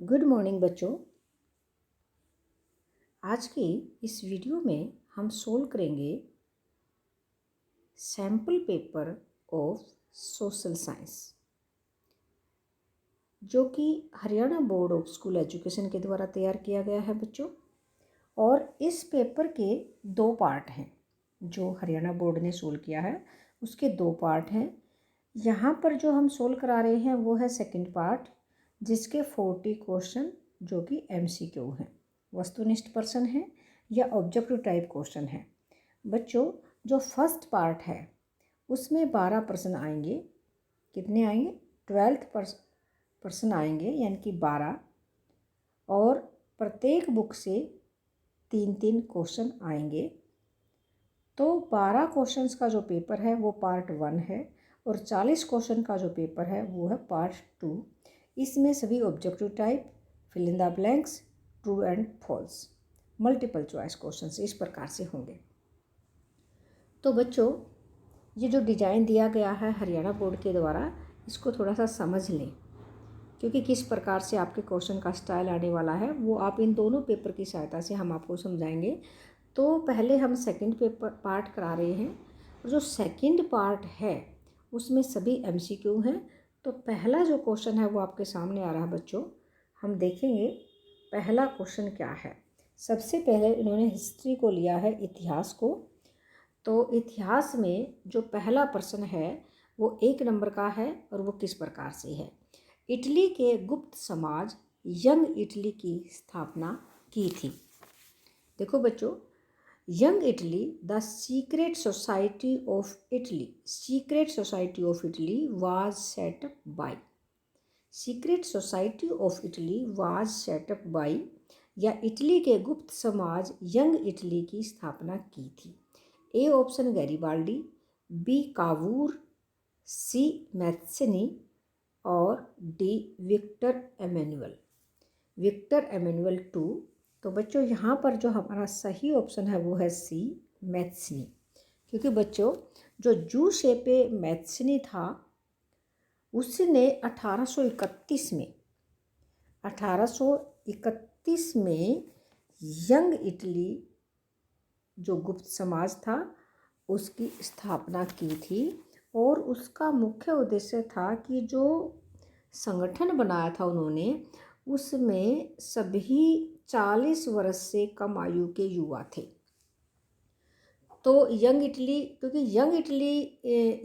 Good morning बच्चों। आज की इस वीडियो में हम सोल्व करेंगे sample paper of social science, जो कि Haryana board of school education के द्वारा तैयार किया गया है बच्चों। और इस पेपर के दो पार्ट हैं। जो हरियाणा बोर्ड ने सोल्व किया है उसके दो पार्ट हैं। यहाँ पर जो हम सोल्व करा रहे हैं वो है सेकंड पार्ट, जिसके 40 क्वेश्चन जो कि MCQ हैं, वस्तुनिष्ठ प्रश्न है या ऑब्जेक्टिव टाइप क्वेश्चन है। बच्चों, जो फर्स्ट पार्ट है उसमें 12 प्रश्न आएंगे। कितने आएंगे? 12 प्रश्न आएंगे, यानी कि 12। और प्रत्येक बुक से 3-3 क्वेश्चन आएंगे। तो 12 क्वेश्चंस का जो पेपर है वो पार्ट 1 है और 40 क्वेश्चन का जो पेपर है वो है पार्ट 2। इसमें सभी objective type, fill in the blanks, true and false, multiple choice questions इस प्रकार से होंगे। तो बच्चों, ये जो डिज़ाइन दिया गया है हरियाणा बोर्ड के द्वारा, इसको थोड़ा सा समझ लें, क्योंकि किस प्रकार से आपके क्वेश्चन का स्टाइल आने वाला है वो आप इन दोनों पेपर की सहायता से हम आपको समझाएंगे। तो पहले हम सेकंड पेपर पार्ट करा रहे हैं। और जो सेकंड पार्ट है उसमें सभी MCQ हैं। तो पहला जो क्वेश्चन है वो आपके सामने आ रहा है बच्चों। हम देखेंगे पहला क्वेश्चन क्या है। सबसे पहले इन्होंने हिस्ट्री को लिया है, इतिहास को। तो इतिहास में जो पहला प्रश्न है वो 1 नंबर का है और वो किस प्रकार से है। इटली के गुप्त समाज यंग इटली की स्थापना की थी। देखो बच्चों, Young Italy, the secret society of Italy, secret society of Italy was set up by, secret society of Italy was set up by, या इटली के गुप्त समाज यंग इटली की स्थापना की थी। A option Garibaldi, B Cavour, C Mazzini और D Victor Emmanuel, Victor Emmanuel 2। तो बच्चों, यहाँ पर जो हमारा सही ऑप्शन है वो है सी मैथ्सनी, क्योंकि बच्चों जो जू शेपे मैथ्सनी था उसने 1831 में यंग इटली जो गुप्त समाज था उसकी स्थापना की थी। और उसका मुख्य उद्देश्य था कि जो संगठन बनाया था उन्होंने, उसमें सभी 40 वर्ष से कम आयु के युवा थे। तो यंग इटली, क्योंकि यंग इटली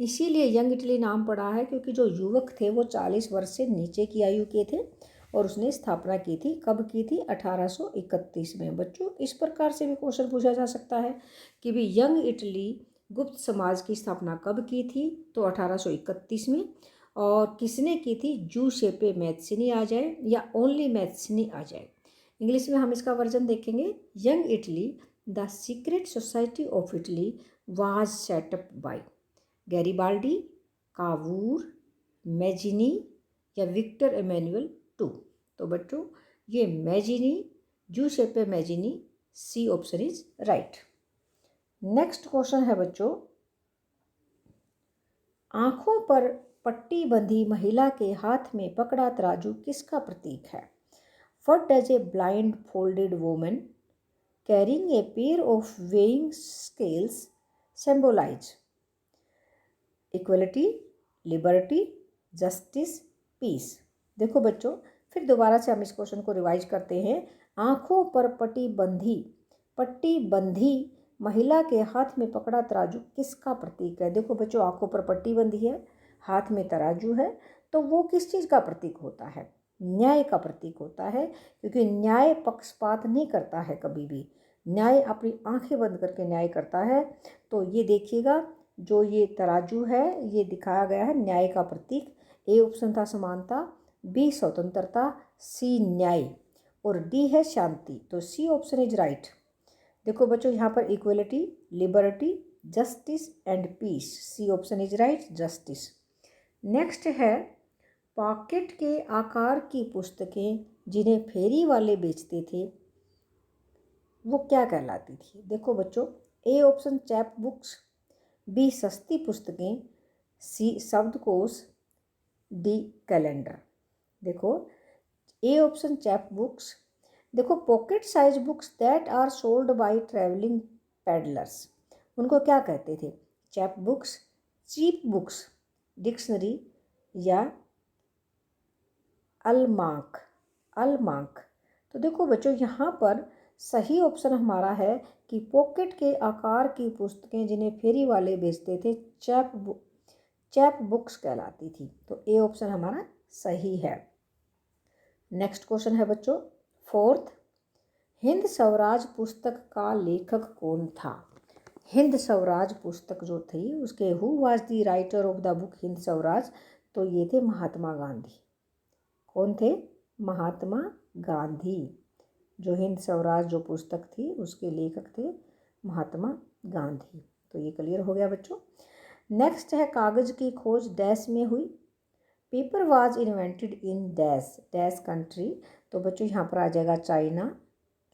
इसीलिए यंग इटली नाम पड़ा है क्योंकि जो युवक थे वो 40 वर्ष से नीचे की आयु के थे। और उसने स्थापना की थी, कब की थी? 1831 में। बच्चों, इस प्रकार से भी क्वेश्चन पूछा जा सकता है कि भी यंग इटली गुप्त समाज की स्थापना कब की थी? तो 1831 में। और किसने की थी? जू शेपे मैथ्सनी आ जाए या ओनली मैथ्सनी आ जाए। इंग्लिश में हम इसका वर्जन देखेंगे। Young Italy, the secret society of Italy was set up by Garibaldi, Cavour, Mazzini या विक्टर एमेनुअल 2। तो बच्चों, ये Mazzini, Giuseppe Mazzini, C option is right. Next question है बच्चों, आंखों पर पट्टी बंधी महिला के हाथ में पकड़ा तराजू किसका प्रतीक है? What does a blindfolded woman carrying a pair of weighing scales symbolise? Equality, liberty, justice, peace. देखो बच्चों, फिर दोबारा से हम इस क्वेश्चन को रिवाइज करते हैं। आंखों पर पट्टी बंधी महिला के हाथ में पकड़ा तराजू किसका प्रतीक है? देखो बच्चों, आंखों पर पट्टी बंधी है, हाथ में तराजू है, तो वो किस चीज़ का प्रतीक होता है? न्याय का प्रतीक होता है, क्योंकि न्याय पक्षपात नहीं करता है कभी भी। न्याय अपनी आंखें बंद करके न्याय करता है। तो ये देखिएगा, जो ये तराजू है ये दिखाया गया है न्याय का प्रतीक। ए ऑप्शन था समानता, बी स्वतंत्रता, सी न्याय और डी है शांति। तो सी ऑप्शन इज राइट। देखो बच्चों, यहाँ पर equality, liberty, justice and peace, C option is right, justice. Next है, पॉकेट के आकार की पुस्तकें जिन्हें फेरी वाले बेचते थे वो क्या कहलाती थी? देखो बच्चों, A option chapbooks, B सस्ती पुस्तकें, सी शब्दकोश, डी कैलेंडर। देखो, ए ऑप्शन चैप बुक्स। देखो pocket size books that are sold by travelling pedlars, उनको क्या कहते थे? Chapbooks, cheap books, dictionary या अलमाक। अलमाक। तो देखो बच्चों यहाँ पर सही ऑप्शन हमारा है कि पॉकेट के आकार की पुस्तकें जिन्हें फेरी वाले बेचते थे चैप बुक्स कहलाती थी। तो ए ऑप्शन हमारा सही है। नेक्स्ट क्वेश्चन है बच्चों फोर्थ, हिंद स्वराज पुस्तक का लेखक कौन था? हिंद स्वराज पुस्तक जो थी उसके who was the writer of the book Hind Swaraj? तो ये थे महात्मा गांधी। कौन थे? महात्मा गांधी। जो हिंद स्वराज जो पुस्तक थी उसके लेखक थे महात्मा गांधी। तो ये क्लियर हो गया बच्चों। नेक्स्ट है कागज की खोज डैश में हुई? Paper was invented in dash dash country. तो बच्चों यहाँ पर आ जाएगा चाइना,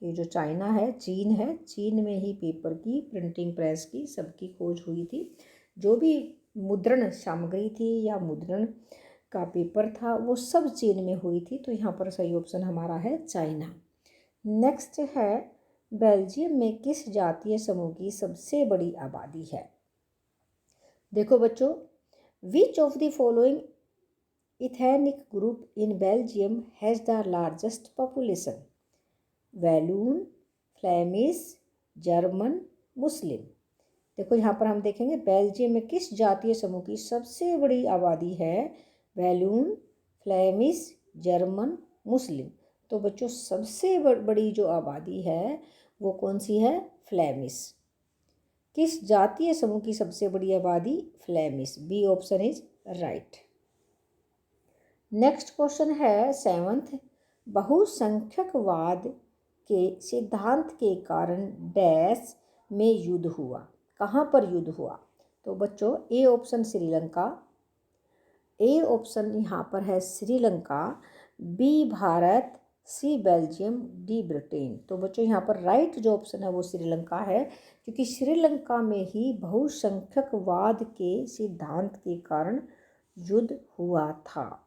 कि जो चाइना है, चीन है, चीन में ही पेपर की, प्रिंटिंग प्रेस की सबकी खोज हुई थी। जो भी मुद्रण सामग्री थी या मुद्रण का पेपर था वो सब चीन में हुई थी। तो यहाँ पर सही ऑप्शन हमारा है चाइना। नेक्स्ट है बेल्जियम में किस जातीय समूह की सबसे बड़ी आबादी है? देखो बच्चों, which of the following ethnic group in Belgium has the largest population? Walloon, Flemish, German, Muslim. देखो यहाँ पर हम देखेंगे बेल्जियम में किस जातीय समूह की सबसे बड़ी आबादी है? वैलून, फ्लेमिश, जर्मन, मुस्लिम। तो बच्चों सबसे बड़ी जो आबादी है वो कौन सी है? फ्लेमिश। किस जातीय समूह की सबसे बड़ी आबादी? Flemish. B option is right. Next question है सेवंथ, बहुसंख्यकवाद के सिद्धांत के कारण डैश में युद्ध हुआ? कहाँ पर युद्ध हुआ? तो बच्चों A option Sri Lanka, A option यहाँ पर है श्रीलंका, बी भारत, सी बेल्जियम, डी ब्रिटेन। तो बच्चों यहाँ पर राइट जो ऑप्शन है वो श्रीलंका है, क्योंकि श्रीलंका में ही बहुसंख्यकवाद के सिद्धांत के कारण युद्ध हुआ था।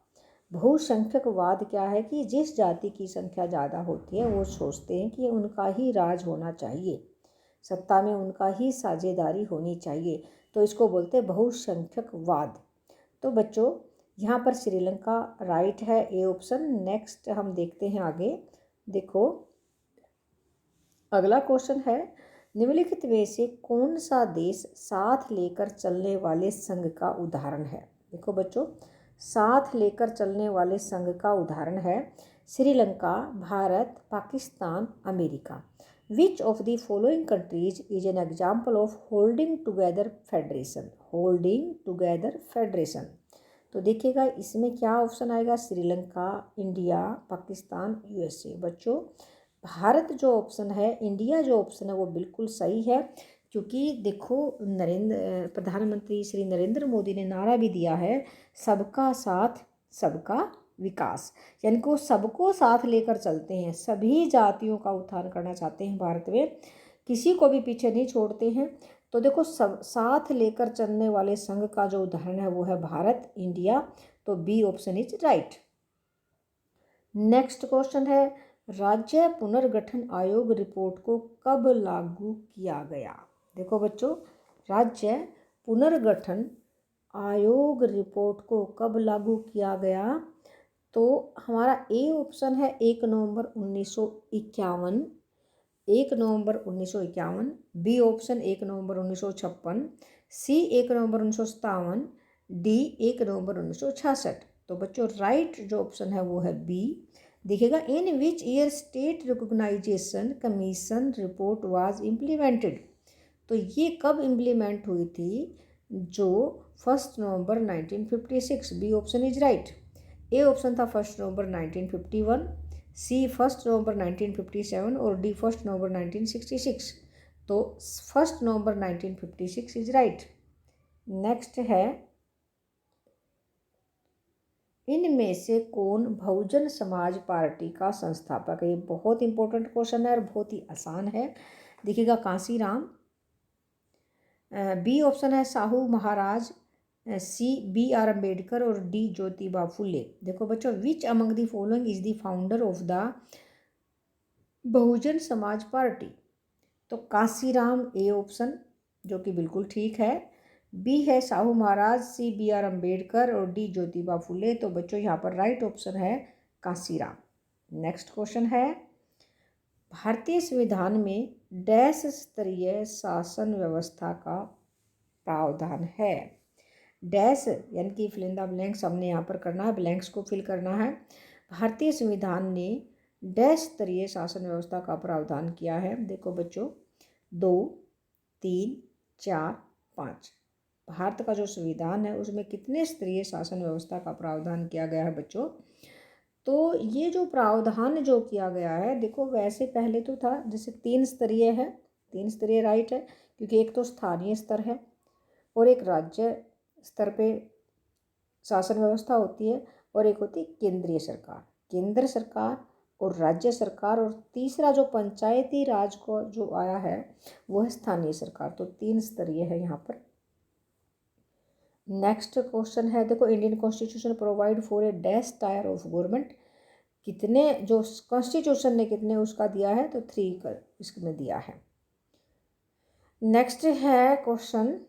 बहुसंख्यकवाद क्या है कि जिस जाति की संख्या ज़्यादा होती है वो सोचते हैं कि उनका ही राज होना चाहिए, सत्ता में उनका ही साझेदारी होनी चाहिए। तो इसको बोलते हैं बहुसंख्यकवाद। तो बच्चों यहाँ पर श्रीलंका राइट है, ए ऑप्शन। नेक्स्ट हम देखते हैं आगे। देखो अगला क्वेश्चन है, निम्नलिखित में से कौन सा देश साथ लेकर चलने वाले संघ का उदाहरण है? देखो बच्चों साथ लेकर चलने वाले संघ का उदाहरण है Sri Lanka, Bharat, Pakistan, America. Which of the following countries is an example of holding together federation? Holding together federation. तो देखिएगा इसमें क्या ऑप्शन आएगा? Sri Lanka, India, Pakistan, USA. बच्चों भारत जो ऑप्शन है, इंडिया जो ऑप्शन है वो बिल्कुल सही है, क्योंकि देखो प्रधानमंत्री श्री नरेंद्र मोदी ने नारा भी दिया है सबका साथ सबका विकास, यानी कि वो सबको साथ लेकर चलते हैं, सभी जातियों का उत्थान करना चाहते हैं भारत में, किसी को भी पीछे नहीं छोड़ते हैं। तो देखो सब साथ लेकर चलने वाले संघ का जो उदाहरण है वो है भारत, इंडिया। तो B option is right. Next question है, राज्य पुनर्गठन आयोग रिपोर्ट को कब लागू किया गया? देखो बच्चों राज्य पुनर्गठन आयोग रिपोर्ट को कब लागू किया गया? तो हमारा ए ऑप्शन है 1 नवंबर 1951, 1 नवंबर 1951, बी ऑप्शन 1 नवंबर 1956, सी 1 नवंबर 1957, डी 1 नवंबर 1966। तो बच्चों राइट जो ऑप्शन है वो है बी। देखिएगा in which year State Reorganisation Commission report was implemented? तो ये कब इम्प्लीमेंट हुई थी? जो 1 नवंबर 1956। B option is right. A option था 1 नवंबर 1951, सी 1 नवंबर 1957 और डी 1 नवंबर 1966। तो 1 नवंबर 1956 इज राइट। नेक्स्ट है, इनमें से कौन बहुजन समाज पार्टी का संस्थापक है? ये बहुत इंपॉर्टेंट क्वेश्चन है और बहुत ही आसान है। देखिएगा कांसीराम, बी ऑप्शन है Shahu Maharaj, C B R Ambedkar और डी ज्योतिबा फुले। देखो बच्चों, which among the following is the founder of the Bahujan Samaj Party? तो कांसीराम ए ऑप्शन, जो कि बिल्कुल ठीक है। बी है Shahu Maharaj, C B R Ambedkar और डी ज्योतिबा फुले। तो बच्चों यहाँ पर राइट ऑप्शन है कांसीराम। नेक्स्ट क्वेश्चन है, भारतीय संविधान में डैश स्तरीय शासन व्यवस्था का प्रावधान है? डैश यानी कि फिल इन द ब्लैंक्स हमने यहाँ पर करना है, ब्लैंक्स को फिल करना है। भारतीय संविधान ने डैश स्तरीय शासन व्यवस्था का प्रावधान किया है। देखो बच्चों, 2, 3, 4, 5। भारत का जो संविधान है उसमें कितने स्तरीय शासन व्यवस्था का प्रावधान किया गया है बच्चों? तो ये जो प्रावधान जो किया गया है, देखो वैसे पहले तो था जैसे 3 स्तरीय है, 3 स्तरीय राइट है, क्योंकि एक तो स्थानीय स्तर है और एक राज्य स्तर पे शासन व्यवस्था होती है और एक होती है केंद्रीय सरकार, केंद्र सरकार और राज्य सरकार, और तीसरा जो पंचायती राज को जो आया है वो है स्थानीय सरकार। तो 3 स्तरीय है यहाँ पर। नेक्स्ट क्वेश्चन है, देखो Indian constitution provide for a dash tyre of government? कितने जो कॉन्स्टिट्यूशन ने कितने उसका दिया है? तो 3 का इसमें दिया है। नेक्स्ट है क्वेश्चन,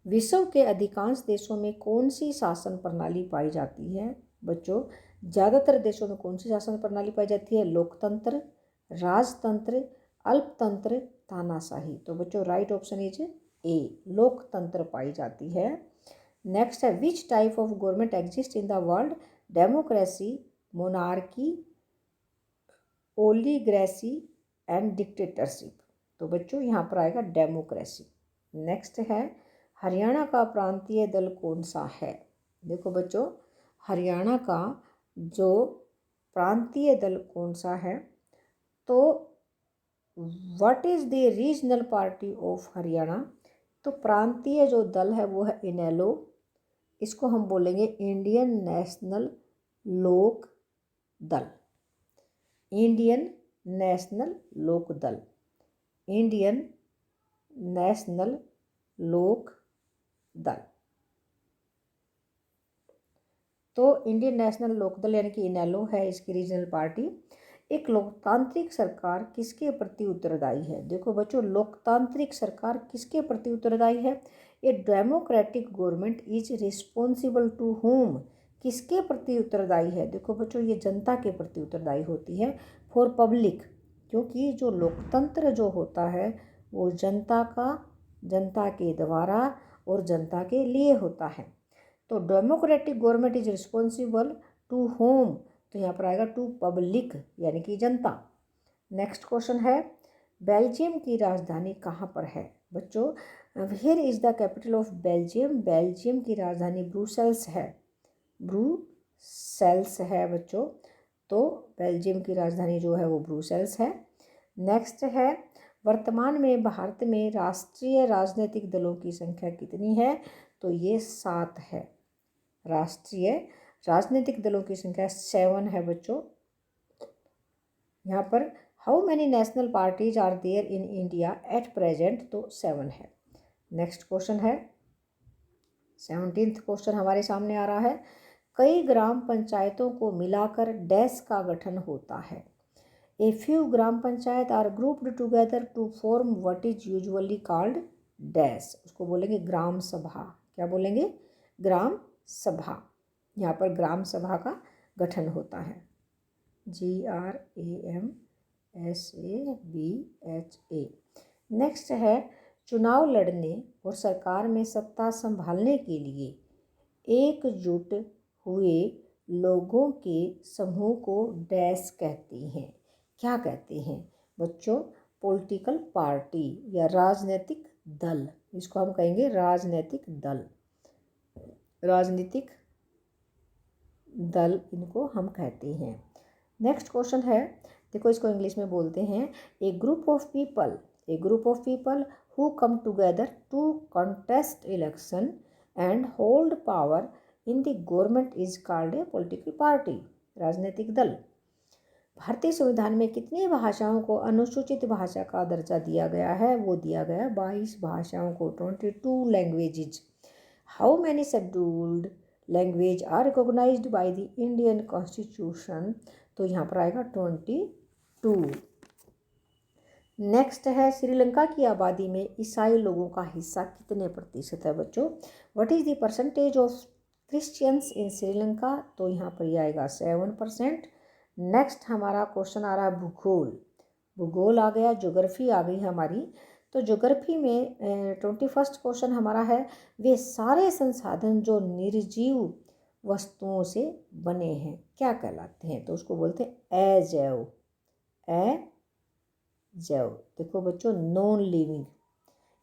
विश्व के अधिकांश देशों में कौन सी शासन प्रणाली पाई जाती है? बच्चों, ज़्यादातर देशों में कौन सी शासन प्रणाली पाई जाती है? लोकतंत्र, राजतंत्र, अल्पतंत्र, तानाशाही। तो बच्चों राइट ऑप्शन इज ए, लोकतंत्र पाई जाती है। नेक्स्ट है, which type of government exist in the world? Democracy, monarchy, oligarchy and dictatorship. तो बच्चों यहाँ पर आएगा डेमोक्रेसी। नेक्स्ट है, हरियाणा का प्रांतीय दल कौन सा है? देखो बच्चों, हरियाणा का जो प्रांतीय दल कौन सा है? तो what is the regional party of Haryana? तो प्रांतीय जो दल है वो है इनेलो, इसको हम बोलेंगे इंडियन नेशनल लोक दल, इंडियन नेशनल लोक दल, इंडियन नेशनल लोक दल। तो इंडियन नेशनल लोकदल यानी कि इनेलो है इसकी रीजनल पार्टी। एक लोकतांत्रिक सरकार किसके प्रति उत्तरदायी है? देखो बच्चों, लोकतांत्रिक सरकार किसके प्रति उत्तरदायी है? A democratic government is responsible to whom? किसके प्रति उत्तरदायी है? देखो बच्चों, ये जनता के प्रति उत्तरदायी होती है, फॉर पब्लिक, क्योंकि जो लोकतंत्र जो होता है वो जनता का, जनता के द्वारा और जनता के लिए होता है। तो democratic government is responsible to whom? तो यहाँ पर आएगा टू पब्लिक यानी कि जनता। नेक्स्ट क्वेश्चन है, बेल्जियम की राजधानी कहाँ पर है? बच्चों, where is the capital of Belgium? Belgium की राजधानी ब्रुसेल्स है, ब्रुसेल्स है बच्चों। तो बेल्जियम की राजधानी जो है वो ब्रुसेल्स है। नेक्स्ट है, वर्तमान में भारत में राष्ट्रीय राजनीतिक दलों की संख्या कितनी है? तो ये 7 है। राष्ट्रीय राजनीतिक दलों की संख्या 7 है बच्चों। यहाँ पर how many national parties are there in India at present? तो 7 है। नेक्स्ट क्वेश्चन है, 17th क्वेश्चन हमारे सामने आ रहा है, कई ग्राम पंचायतों को मिलाकर डैश का गठन होता है? A few gram panchayat are grouped together to form what is usually called dash? उसको बोलेंगे ग्राम सभा। क्या बोलेंगे? ग्राम सभा। यहाँ पर ग्राम सभा का गठन होता है, GRAMSABHA। नेक्स्ट है, चुनाव लड़ने और सरकार में सत्ता संभालने के लिए एकजुट हुए लोगों के समूह को डैश कहते हैं? क्या कहते हैं बच्चों? पॉलिटिकल पार्टी या राजनीतिक दल, इसको हम कहेंगे राजनीतिक दल, राजनीतिक दल इनको हम कहते हैं। नेक्स्ट क्वेश्चन है, देखो इसको इंग्लिश में बोलते हैं, a group of people who come together to contest election and hold power in the government is called a political party, राजनीतिक दल। भारतीय संविधान में कितनी भाषाओं को अनुसूचित भाषा का दर्जा दिया गया है? वो दिया गया 22 भाषाओं को, 22 languages. How many scheduled language are recognized by the Indian constitution? तो यहाँ पर आएगा 22। नेक्स्ट है, श्रीलंका की आबादी में ईसाई लोगों का हिस्सा कितने प्रतिशत है बच्चों? What is the percentage of Christians in Sri Lanka? तो यहाँ पर ये आएगा 7%। नेक्स्ट हमारा क्वेश्चन आ रहा है भूगोल। भूगोल आ गया, ज्योग्राफी आ गई हमारी। तो ज्योग्राफी में 21st क्वेश्चन हमारा है, वे सारे संसाधन जो निर्जीव वस्तुओं से बने हैं क्या कहलाते हैं? तो उसको बोलते हैं अजैव। अजैव। देखो बच्चों, नॉन लिविंग,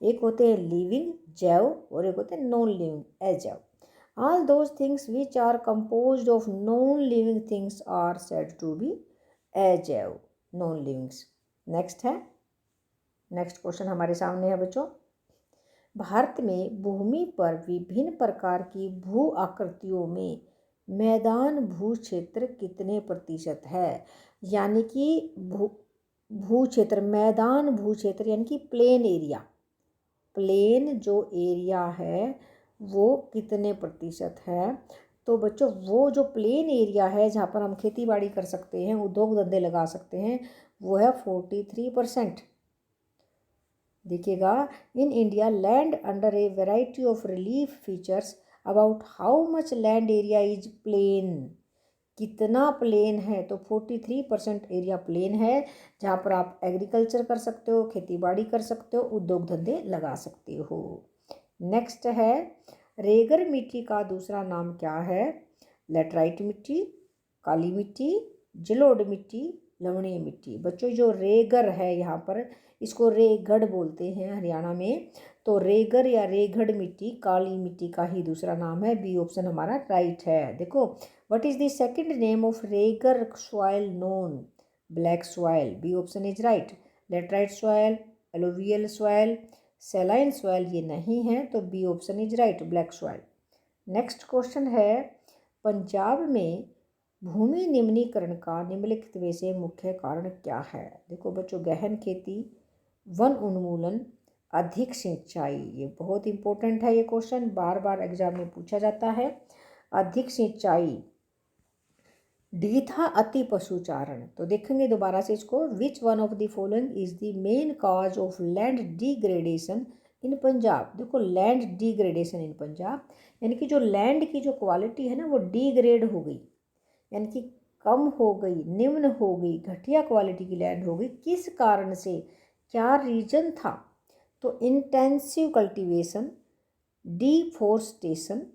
एक होते हैं लिविंग जैव और एक होते हैं नॉन लिविंग अजैव। All those things which are composed of non-living things are said to be अजैव, non-livings। Next है, नेक्स्ट क्वेश्चन हमारे सामने है बच्चों, भारत में भूमि पर विभिन्न प्रकार की भू आकृतियों में मैदान भू क्षेत्र कितने प्रतिशत है? यानी कि भू क्षेत्र, मैदान भू क्षेत्र यानी कि प्लेन एरिया, प्लेन जो एरिया है वो कितने प्रतिशत है? तो बच्चों वो जो प्लेन एरिया है जहाँ पर हम खेती बाड़ी कर सकते हैं, उद्योग धंधे लगा सकते हैं, वो है 43%। देखिएगा, in India land under a variety of relief features about how much land area is plain? कितना प्लेन है? तो 43% एरिया प्लेन है जहाँ पर आप एग्रीकल्चर कर सकते हो, खेती बाड़ी कर सकते हो, उद्योग धंधे लगा सकते हो। नेक्स्ट है, रेगर मिट्टी का दूसरा नाम क्या है? लेटराइट मिट्टी, काली मिट्टी, जलोढ़ मिट्टी, लवणीय मिट्टी। बच्चों जो रेगर है यहाँ पर, इसको रेगढ़ बोलते हैं हरियाणा में। तो रेगर या रेगढ़ मिट्टी काली मिट्टी का ही दूसरा नाम है। बी ऑप्शन हमारा राइट है। देखो, what is the second name of regur soil known? Black soil. B option is right. Laterite soil, alluvial soil, saline soil ये नहीं है, तो B option is right, black soil. Next question है, पंजाब में भूमि निम्नीकरण का निम्नलिखित में से मुख्य कारण क्या है? देखो बच्चों, गहन खेती, वन उन्मूलन, अधिक सिंचाई। ये बहुत इंपॉर्टेंट है, ये क्वेश्चन बार बार एग्जाम में पूछा जाता है। अधिक सिंचाई, डी था अति पशुचारण। तो देखेंगे दोबारा से इसको, विच one of the following is the main cause of land degradation इन पंजाब? देखो, लैंड डिग्रेडेशन इन पंजाब यानी कि जो लैंड की जो क्वालिटी है ना वो डिग्रेड हो गई, यानी कि कम हो गई, निम्न हो गई, घटिया क्वालिटी की लैंड हो गई। किस कारण से, क्या रीजन था? तो intensive cultivation, deforestation,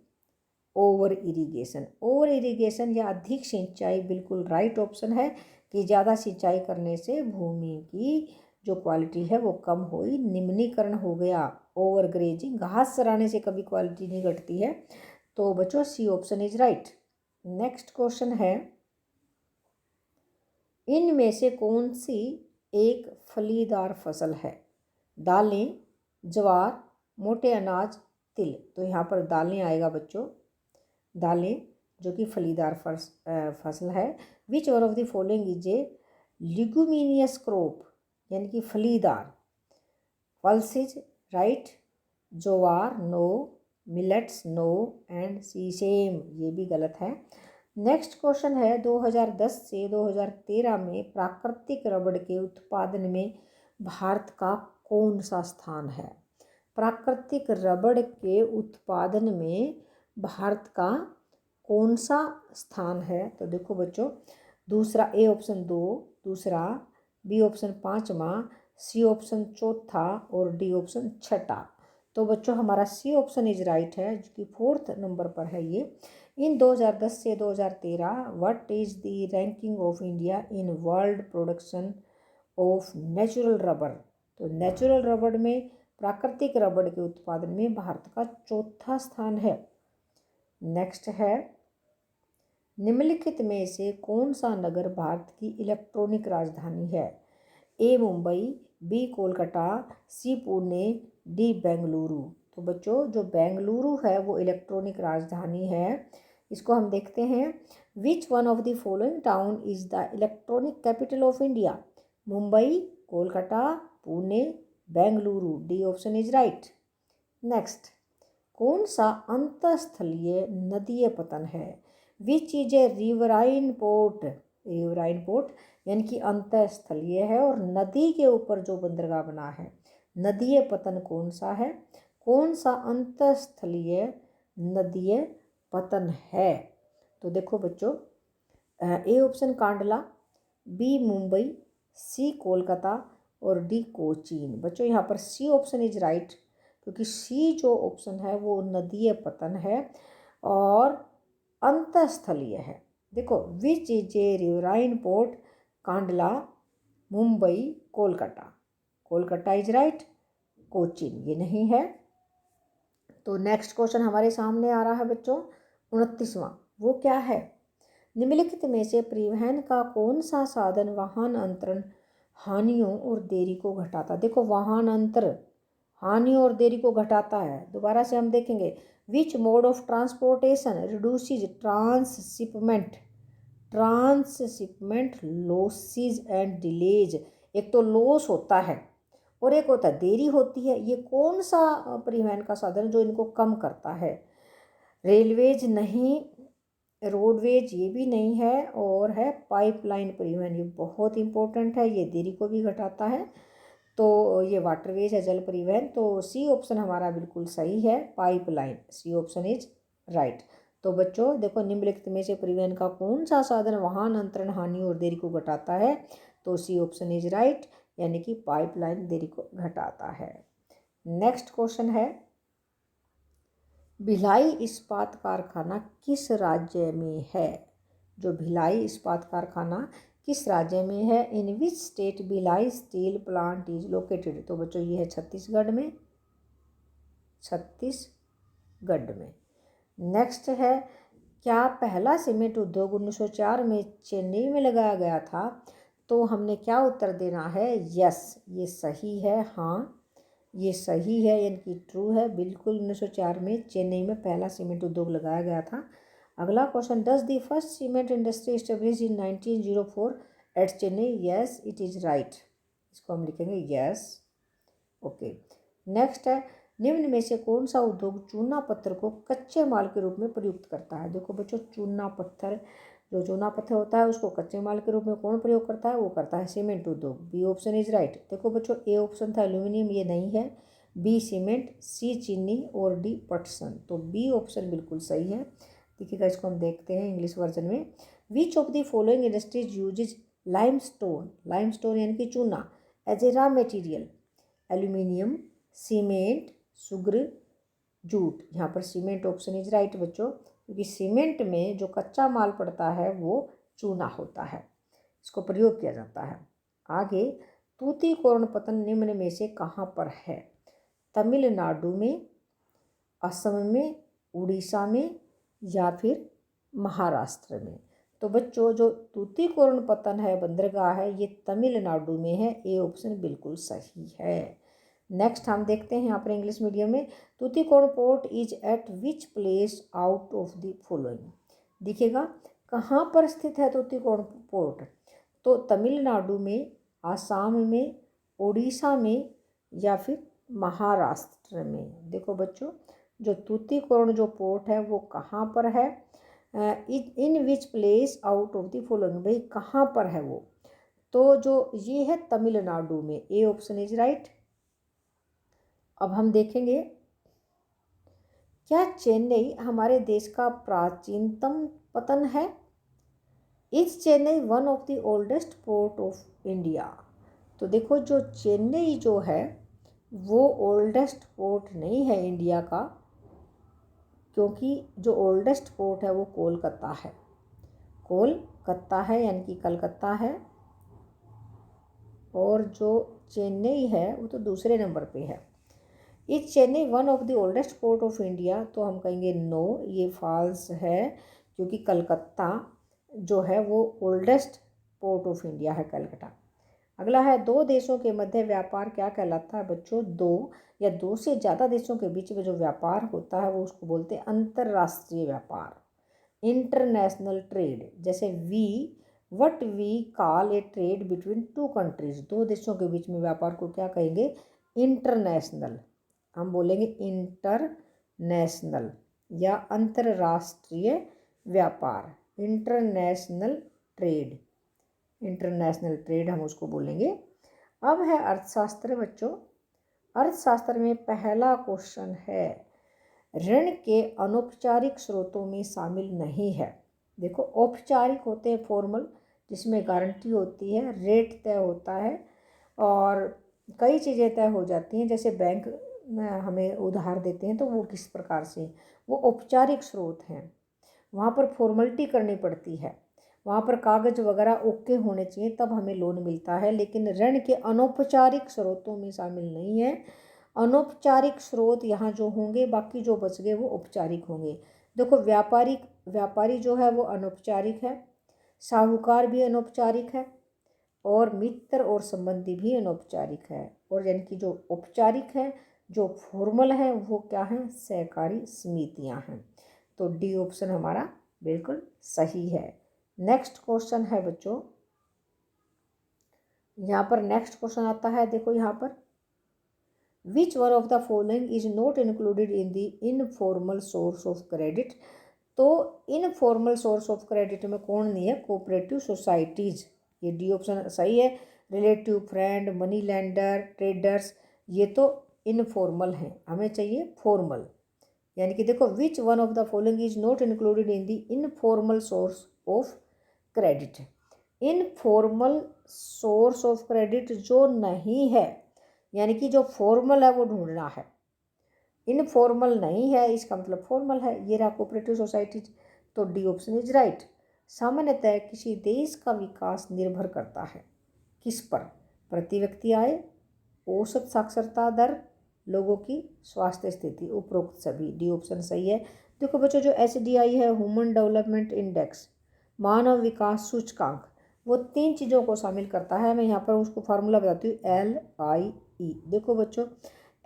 over irrigation. Over irrigation या अधिक सिंचाई बिल्कुल राइट ऑप्शन है कि ज़्यादा सिंचाई करने से भूमि की जो क्वालिटी है वो कम हुई, निम्नीकरण हो गया। ओवर ग्रेजिंग, घास चराने से कभी क्वालिटी नहीं घटती है। तो बच्चों C option is right. Next question है, इनमें से कौन सी एक फलीदार फसल है? दालें, ज्वार, मोटे अनाज, तिल। तो यहाँ पर दालें आएगा बच्चों, दालें जो कि फलीदार फसल है। Which one of the following is a leguminous crop, यानी कि फलीदार? Pulses right, jowar no, millets no, and sesame ये भी गलत है। नेक्स्ट क्वेश्चन है, 2010 से 2013 में प्राकृतिक रबड़ के उत्पादन में भारत का कौन सा स्थान है? प्राकृतिक रबड़ के उत्पादन में भारत का कौन सा स्थान है? तो देखो बच्चों, दूसरा ए ऑप्शन 2, दूसरा बी ऑप्शन 5वां, सी ऑप्शन 4था और डी ऑप्शन 6था। तो बच्चों हमारा सी ऑप्शन इज राइट है, जो कि 4th नंबर पर है ये। इन 2010 से 2013 what is the ranking of India in world production of natural rubber? तो नेचुरल रबड़ में, प्राकृतिक रबड़ के उत्पादन में भारत का 4था स्थान है। नेक्स्ट है, निम्नलिखित में से कौन सा नगर भारत की इलेक्ट्रॉनिक राजधानी है? ए मुंबई, बी कोलकाता, सी पुणे, डी बेंगलुरु। तो बच्चों जो बेंगलुरु है वो इलेक्ट्रॉनिक राजधानी है। इसको हम देखते हैं। विच one of the following town is the electronic capital of India? Mumbai, Kolkata, Pune, Bengaluru. D option is right. Next, कौन सा अंतःस्थलीय नदीय पतन है? Which is a riverine port? Riverine port यानी कि अंतःस्थलीय है और नदी के ऊपर जो बंदरगाह बना है। नदीय पतन कौन सा है? कौन सा अंतःस्थलीय नदीय पतन है? तो देखो बच्चों, A option Kandla, B Mumbai, C Kolkata और डी कोचीन। बच्चों यहाँ पर सी ऑप्शन इज राइट, क्योंकि सी जो ऑप्शन है वो नदीय पतन है और अंतःस्थलीय है। देखो, which is a riverine port? Kandla, Mumbai, Kolkata. Kolkata is right, Cochin ये नहीं है। तो नेक्स्ट क्वेश्चन हमारे सामने आ रहा है बच्चों 29वां। वो क्या है? निम्नलिखित में से परिवहन का कौन सा साधन वाहन अंतरण हानियों और देरी को घटाता? देखो, वाहन अंतर हानियों और देरी को घटाता है। दोबारा से हम देखेंगे। Which mode of transportation reduces transhipment losses and delays? एक तो लॉस होता है और एक होता है देरी होती है। ये कौन सा परिवहन का साधन जो इनको कम करता है? रेलवेज नहीं, रोडवेज ये भी नहीं है, और है पाइपलाइन परिवहन। ये बहुत इंपॉर्टेंट है, ये देरी को भी घटाता है। तो ये वाटरवेज है, जल परिवहन। तो सी ऑप्शन हमारा बिल्कुल सही है, pipeline. C option is right. तो बच्चों देखो, निम्नलिखित में से परिवहन का कौन सा साधन वाहन अंतरण हानि और देरी को घटाता है? तो सी ऑप्शन इज राइट, यानी कि पाइपलाइन देरी को घटाता है। नेक्स्ट क्वेश्चन है, भिलाई इस्पात कारखाना किस राज्य में है? जो भिलाई इस्पात कारखाना किस राज्य में है? In which state Bhilai steel plant is located? तो बच्चों ये है छत्तीसगढ़ में, छत्तीसगढ़ में। नेक्स्ट है, क्या पहला सीमेंट उद्योग 1904 में चेन्नई में लगाया गया था? तो हमने क्या उत्तर देना है? यस, ये सही है। हाँ, ये सही है, यानी कि ट्रू है, बिल्कुल 1904 में चेन्नई में पहला सीमेंट उद्योग लगाया गया था। अगला question, does the first cement industry establish in 1904 at Chennai? Yes, it is right. इसको हम लिखेंगे यस। ओके। नेक्स्ट है, निम्न में से कौन सा उद्योग चूना पत्थर को कच्चे माल के रूप में प्रयुक्त करता है? देखो बच्चों, चूना पत्थर, जो चूना पत्थर होता है उसको कच्चे माल के रूप में कौन प्रयोग करता है? वो करता है सीमेंट उद्योग। B option is right. देखो बच्चों, ए ऑप्शन था एल्यूमिनियम, ये नहीं है। बी सीमेंट, सी चीनी और डी पटसन। तो बी ऑप्शन बिल्कुल सही है। देखिएगा, इसको हम देखते हैं इंग्लिश वर्जन में। Which of the following industries uses limestone? Limestone यानी कि चूना as a raw material. Aluminium, cement, sugar, jute. यहाँ पर सीमेंट ऑप्शन इज राइट बच्चों, क्योंकि सीमेंट में जो कच्चा माल पड़ता है वो चूना होता है, इसको प्रयोग किया जाता है। आगे, तूतीकोरण पतन निम्न में से कहाँ पर है? तमिलनाडु में, असम में, उड़ीसा में या फिर महाराष्ट्र में? तो बच्चों, जो तूतीकोरण पतन है, बंदरगाह है, ये तमिलनाडु में है। ए ऑप्शन बिल्कुल सही है। नेक्स्ट हम देखते हैं यहाँ पर इंग्लिश मीडियम में, Tuticorin port is at which place out of the following? दिखेगा, कहाँ पर स्थित है तूतीकोरण पोर्ट? तो तमिलनाडु में, आसाम में, उड़ीसा में या फिर महाराष्ट्र में? देखो बच्चों, जो तूतीकोरण जो पोर्ट है वो कहाँ पर है? In which place out of the following, भाई कहाँ पर है वो? तो जो ये है तमिलनाडु में। A option is right. अब हम देखेंगे, क्या चेन्नई हमारे देश का प्राचीनतम पतन है? Is Chennai one of the oldest port of India? तो देखो, जो चेन्नई जो है वो ओल्डेस्ट पोर्ट नहीं है इंडिया का, क्योंकि जो ओल्डेस्ट पोर्ट है वो कोलकाता है। कोलकाता है, यानी कि कलकत्ता है, और जो चेन्नई है वो तो दूसरे नंबर पे है। Is Chennai one of the oldest port of India? तो हम कहेंगे नो, ये फॉल्स है, क्योंकि कलकत्ता जो है वो ओल्डेस्ट पोर्ट ऑफ इंडिया है, कलकत्ता। अगला है, दो देशों के मध्य व्यापार क्या कहलाता है? बच्चों, दो या दो से ज़्यादा देशों के बीच में जो व्यापार होता है वो उसको बोलते हैं अंतर्राष्ट्रीय व्यापार। इंटरनेशनल ट्रेड, जैसे what we call a trade between two countries, दो देशों के बीच में व्यापार को क्या कहेंगे? इंटरनेशनल। हम बोलेंगे इंटरनेशनल या अंतर्राष्ट्रीय व्यापार, इंटरनेशनल ट्रेड, इंटरनेशनल ट्रेड हम उसको बोलेंगे। अब है अर्थशास्त्र बच्चों। अर्थशास्त्र में पहला क्वेश्चन है, ऋण के अनौपचारिक स्रोतों में शामिल नहीं है। देखो, औपचारिक होते हैं फॉर्मल, जिसमें गारंटी होती है, रेट तय होता है और कई चीज़ें तय हो जाती हैं, जैसे बैंक हमें उधार देते हैं तो वो किस प्रकार से, वो औपचारिक स्रोत हैं, वहाँ पर फॉर्मलिटी करनी पड़ती है, वहाँ पर कागज़ वगैरह ओके होने चाहिए तब हमें लोन मिलता है। लेकिन ऋण के अनौपचारिक स्रोतों में शामिल नहीं है। अनौपचारिक स्रोत यहाँ जो होंगे, बाकी जो बच गए वो औपचारिक होंगे। देखो, व्यापारी जो है वो अनौपचारिक है, साहूकार भी अनौपचारिक है और मित्र और संबंधी भी अनौपचारिक है। और यानी कि जो औपचारिक है, जो फॉर्मल है, वो क्या है? सहकारी समितियाँ हैं। तो डी ऑप्शन हमारा बिल्कुल सही है। नेक्स्ट क्वेश्चन है बच्चों, यहाँ पर नेक्स्ट क्वेश्चन आता है, देखो यहाँ पर, विच one of the following is not included in the informal source of credit. तो इनफॉर्मल सोर्स ऑफ क्रेडिट में कौन नहीं है? कोऑपरेटिव सोसाइटीज़, ये डी ऑप्शन सही है। Relative friend, money lender, traders, ये तो इनफॉर्मल हैं, हमें चाहिए फॉर्मल। यानी कि देखो, विच one of the following is not included in the informal source of credit. Informal source of credit जो नहीं है, यानी कि जो फॉर्मल है वो ढूंढना है, इनफॉर्मल नहीं है इसका मतलब फॉर्मल है। ये रहा कोऑपरेटिव सोसाइटीज, तो डी ऑप्शन इज राइट। सामान्यतः किसी देश का विकास निर्भर करता है किस पर? प्रति व्यक्ति आय, औसत साक्षरता दर, लोगों की स्वास्थ्य स्थिति, उपरोक्त सभी। डी ऑप्शन सही है। देखो बच्चों, जो HDI है, ह्यूमन डेवलपमेंट इंडेक्स, मानव विकास सूचकांक, वो 3 चीज़ों को शामिल करता है। मैं यहाँ पर उसको फार्मूला बताती हूँ, LIE। देखो बच्चों,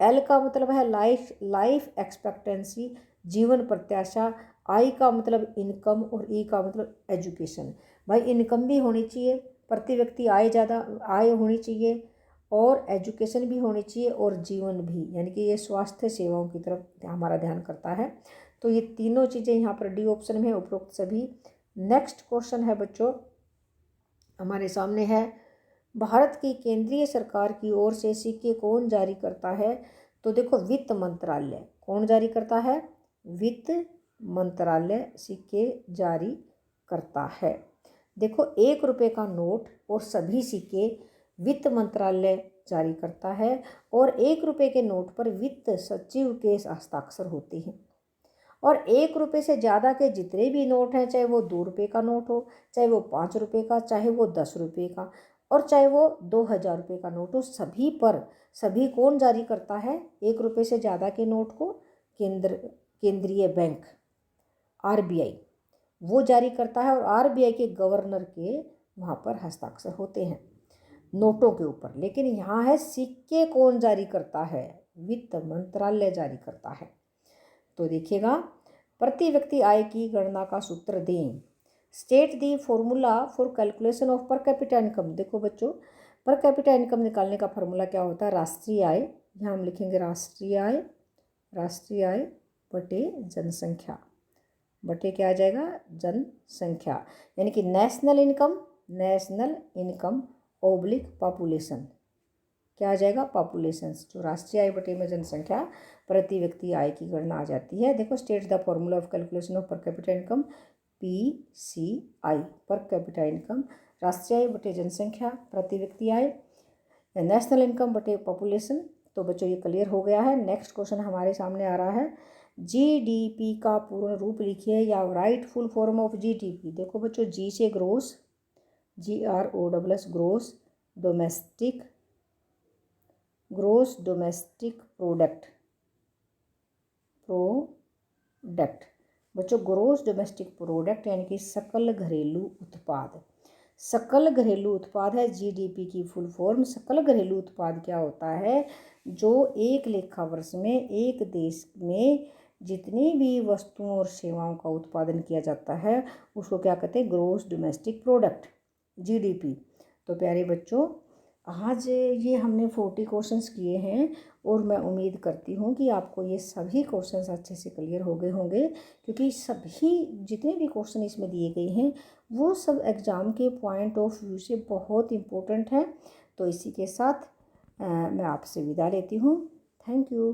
L का मतलब है लाइफ एक्सपेक्टेंसी, जीवन प्रत्याशा, I का मतलब इनकम और E का मतलब एजुकेशन। भाई, इनकम भी होनी चाहिए, प्रति व्यक्ति आय होनी चाहिए और एजुकेशन भी होनी चाहिए और जीवन भी, यानी कि ये स्वास्थ्य सेवाओं की तरफ हमारा ध्यान करता है। तो ये तीनों चीज़ें यहाँ पर डी ऑप्शन में उपरोक्त सभी। नेक्स्ट क्वेश्चन है बच्चों, हमारे सामने है, भारत की केंद्रीय सरकार की ओर से सिक्के कौन जारी करता है? तो देखो, वित्त मंत्रालय। कौन जारी करता है? वित्त मंत्रालय सिक्के जारी करता है। देखो, 1 रुपये का नोट और सभी सिक्के वित्त मंत्रालय जारी करता है और 1 रुपये के नोट पर वित्त सचिव के हस्ताक्षर होते हैं। और 1 रुपये से ज़्यादा के जितने भी नोट हैं, चाहे वो 2 रुपये का नोट हो, चाहे वो 5 रुपये का, चाहे वो 10 रुपये का, और चाहे वो 2000 रुपये का नोट हो, सभी कौन जारी करता है? 1 रुपये से ज़्यादा के नोट को केंद्रीय बैंक RBI वो जारी करता है और RBI के गवर्नर के वहाँ पर हस्ताक्षर होते हैं नोटों के ऊपर। लेकिन यहाँ है, सिक्के कौन जारी करता है? वित्त मंत्रालय जारी करता है। तो देखिएगा, प्रति व्यक्ति आय की गणना का सूत्र दें। State the formula for calculation of per capita income. देखो बच्चों, पर कैपिटा इनकम निकालने का फॉर्मूला क्या होता है? राष्ट्रीय आय। यहाँ हम लिखेंगे राष्ट्रीय आय बटे जनसंख्या, बटे क्या आ जाएगा? जनसंख्या। यानी कि नेशनल इनकम ओब्लिक पॉपुलेशन, क्या आ जाएगा? पॉपुलेशन। जो राष्ट्रीय आय बटे में जनसंख्या, प्रति व्यक्ति आय की गणना आ जाती है। देखो, state the formula of calculation of per capita income, PCI, per capita income, राष्ट्रीय आय बटे जनसंख्या, प्रति व्यक्ति आय, नेशनल इनकम बटे पॉपुलेशन। तो बच्चों, ये क्लियर हो गया है। नेक्स्ट क्वेश्चन हमारे सामने आ रहा है, GDP का पूर्ण रूप लिखिए या write full form of GDP। देखो बच्चों, G से gross, GROSS, gross domestic product. बच्चों, ग्रोस डोमेस्टिक प्रोडक्ट यानी कि सकल घरेलू उत्पाद। सकल घरेलू उत्पाद है GDP की फुल फॉर्म। सकल घरेलू उत्पाद क्या होता है? जो एक लेखा वर्ष में एक देश में जितनी भी वस्तुओं और सेवाओं का उत्पादन किया जाता है उसको क्या कहते हैं, ग्रॉस डोमेस्टिक प्रोडक्ट, जीडीपी। तो प्यारे बच्चों, आज ये हमने 40 क्वेश्चंस किए हैं और मैं उम्मीद करती हूँ कि आपको ये सभी क्वेश्चंस अच्छे से क्लियर हो गए होंगे, क्योंकि सभी जितने भी क्वेश्चन इसमें दिए गए हैं वो सब एग्ज़ाम के पॉइंट ऑफ व्यू से बहुत इम्पोर्टेंट है। तो इसी के साथ मैं आपसे विदा लेती हूँ। Thank you.